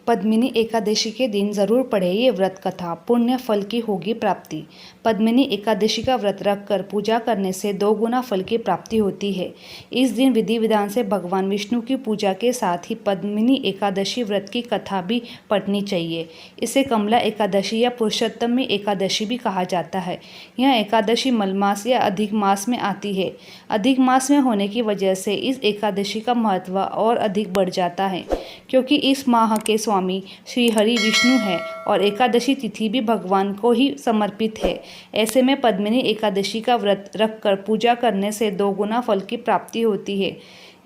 पद्मिनी एकादशी के दिन जरूर पढ़े ये व्रत कथा, पुण्य फल की होगी प्राप्ति। पद्मिनी एकादशी का व्रत रखकर पूजा करने से 2 गुना फल की प्राप्ति होती है। इस दिन विधि विधान से भगवान विष्णु की पूजा के साथ ही पद्मिनी एकादशी व्रत की कथा भी पढ़नी चाहिए। इसे कमला एकादशी या पुरुषोत्तमी एकादशी भी कहा जाता है। यह एकादशी मलमास या अधिक मास में आती है। अधिक मास में होने की वजह से इस एकादशी का महत्व और अधिक बढ़ जाता है, क्योंकि इस माह के स्वामी श्री हरि विष्णु है और एकादशी तिथि भी भगवान को ही समर्पित है। ऐसे में पद्मिनी एकादशी का व्रत रखकर पूजा करने से 2 गुना फल की प्राप्ति होती है।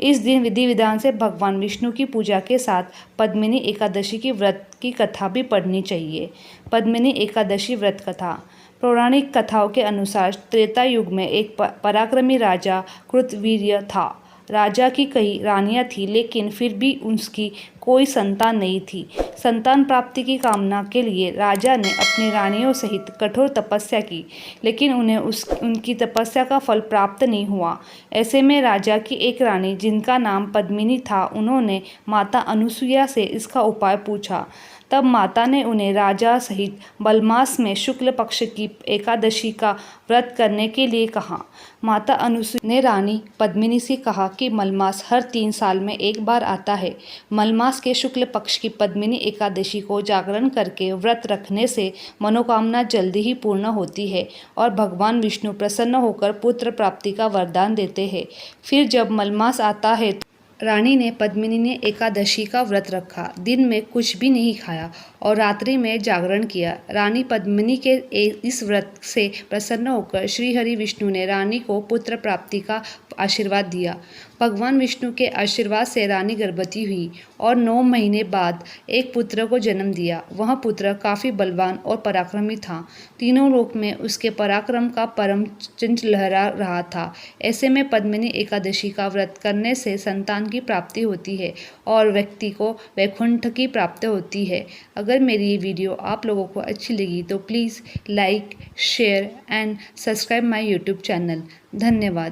इस दिन विधि विधान से भगवान विष्णु की पूजा के साथ पद्मिनी एकादशी की व्रत की कथा भी पढ़नी चाहिए। पद्मिनी एकादशी व्रत कथा। पौराणिक कथाओं के अनुसार त्रेता युग में एक पराक्रमी राजा कृतवीर्य था। राजा की कई रानियां थीं, लेकिन फिर भी उसकी कोई संतान नहीं थी। संतान प्राप्ति की कामना के लिए राजा ने अपनी रानियों सहित कठोर तपस्या की, लेकिन उन्हें उनकी तपस्या का फल प्राप्त नहीं हुआ। ऐसे में राजा की एक रानी, जिनका नाम पद्मिनी था, उन्होंने माता अनुसुईया से इसका उपाय पूछा। तब माता ने उन्हें राजा सहित मलमास में शुक्ल पक्ष की एकादशी का व्रत करने के लिए कहा। माता अनुसुईया ने रानी पद्मिनी से कहा कि मलमास हर 3 साल में एक बार आता है। मलमास के शुक्ल पक्ष की पद्मिनी एकादशी को जागरण करके व्रत रखने से मनोकामना जल्दी ही पूर्ण होती है और भगवान विष्णु प्रसन्न होकर पुत्र प्राप्ति का वरदान देते हैं। फिर जब मलमास आता है, रानी ने पद्मिनी ने एकादशी का व्रत रखा, दिन में कुछ भी नहीं खाया और रात्रि में जागरण किया। रानी पद्मिनी के इस व्रत से प्रसन्न होकर श्री हरि विष्णु ने रानी को पुत्र प्राप्ति का आशीर्वाद दिया। भगवान विष्णु के आशीर्वाद से रानी गर्भवती हुई और 9 महीने बाद एक पुत्र को जन्म दिया। वह पुत्र काफ़ी बलवान और पराक्रमी था। तीनों लोक में उसके पराक्रम का परम चिंच लहरा रहा था। ऐसे में पद्मिनी एकादशी का व्रत करने से संतान की प्राप्ति होती है और व्यक्ति को वैकुंठ की प्राप्ति होती है। अगर मेरी ये वीडियो आप लोगों को अच्छी लगी तो please like, share and subscribe my YouTube channel. धन्यवाद।